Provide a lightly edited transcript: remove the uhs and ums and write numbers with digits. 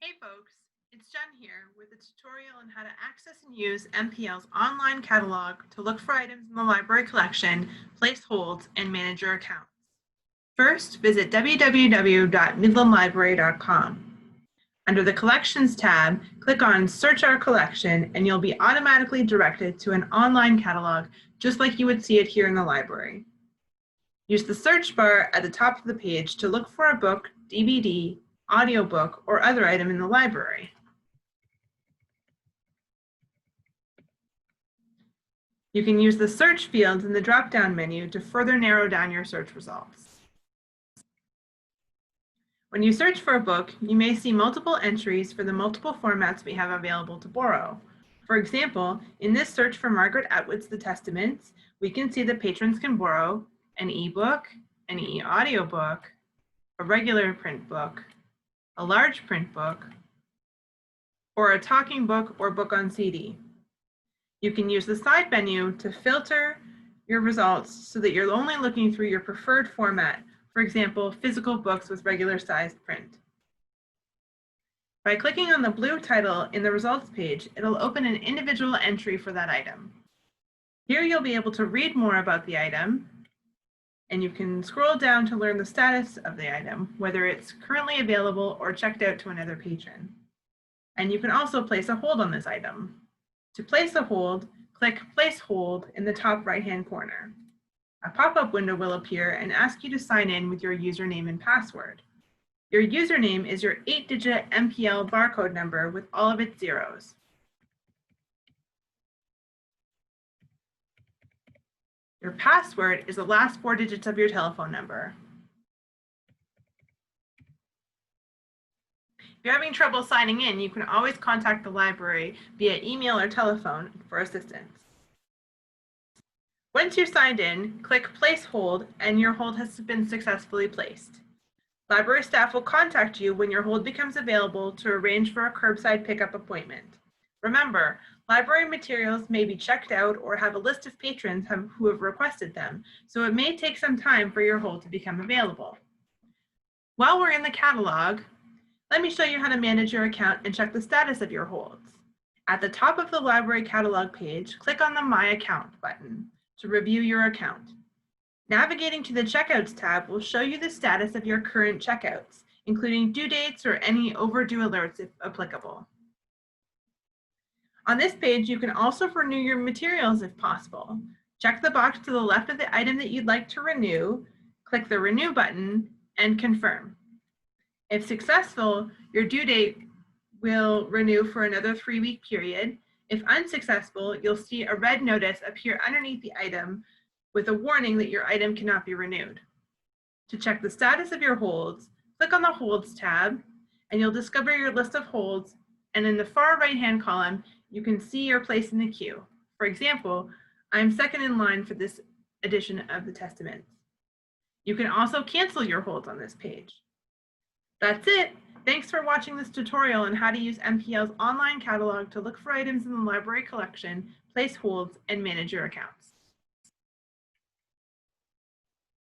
Hey folks, it's Jen here with a tutorial on how to access and use MPL's online catalog to look for items in the library collection, place holds, and manage your accounts. First, visit www.midlandlibrary.com. Under the Collections tab, click on Search Our Collection and you'll be automatically directed to an online catalog just like you would see it here in the library. Use the search bar at the top of the page to look for a book, DVD, audiobook, or other item in the library. You can use the search fields in the drop-down menu to further narrow down your search results. When you search for a book, you may see multiple entries for the multiple formats we have available to borrow. For example, in this search for Margaret Atwood's The Testaments, we can see that patrons can borrow an e-book, an e-audiobook, a regular print book, a large print book, or a talking book or book on CD. You can use the side menu to filter your results so that you're only looking through your preferred format, for example, physical books with regular sized print. By clicking on the blue title in the results page, it'll open an individual entry for that item. Here you'll be able to read more about the item, and you can scroll down to learn the status of the item, whether it's currently available or checked out to another patron. And you can also place a hold on this item. To place a hold, click Place Hold in the top right-hand corner. A pop-up window will appear and ask you to sign in with your username and password. Your username is your 8-digit MPL barcode number with all of its zeros. Your password is the last 4 digits of your telephone number. If you're having trouble signing in, you can always contact the library via email or telephone for assistance. Once you're signed in, click Place Hold and your hold has been successfully placed. Library staff will contact you when your hold becomes available to arrange for a curbside pickup appointment. Remember, library materials may be checked out or have a list of patrons who have requested them, so it may take some time for your hold to become available. While we're in the catalog, let me show you how to manage your account and check the status of your holds. At the top of the library catalog page, click on the My Account button to review your account. Navigating to the Checkouts tab will show you the status of your current checkouts, including due dates or any overdue alerts if applicable. On this page, you can also renew your materials if possible. Check the box to the left of the item that you'd like to renew, click the Renew button, and confirm. If successful, your due date will renew for another 3-week period. If unsuccessful, you'll see a red notice appear underneath the item with a warning that your item cannot be renewed. To check the status of your holds, click on the Holds tab, and you'll discover your list of holds, and in the far right-hand column, you can see your place in the queue. For example, I'm second in line for this edition of the Testaments. You can also cancel your holds on this page. That's it. Thanks for watching this tutorial on how to use MPL's online catalog to look for items in the library collection, place holds, and manage your account.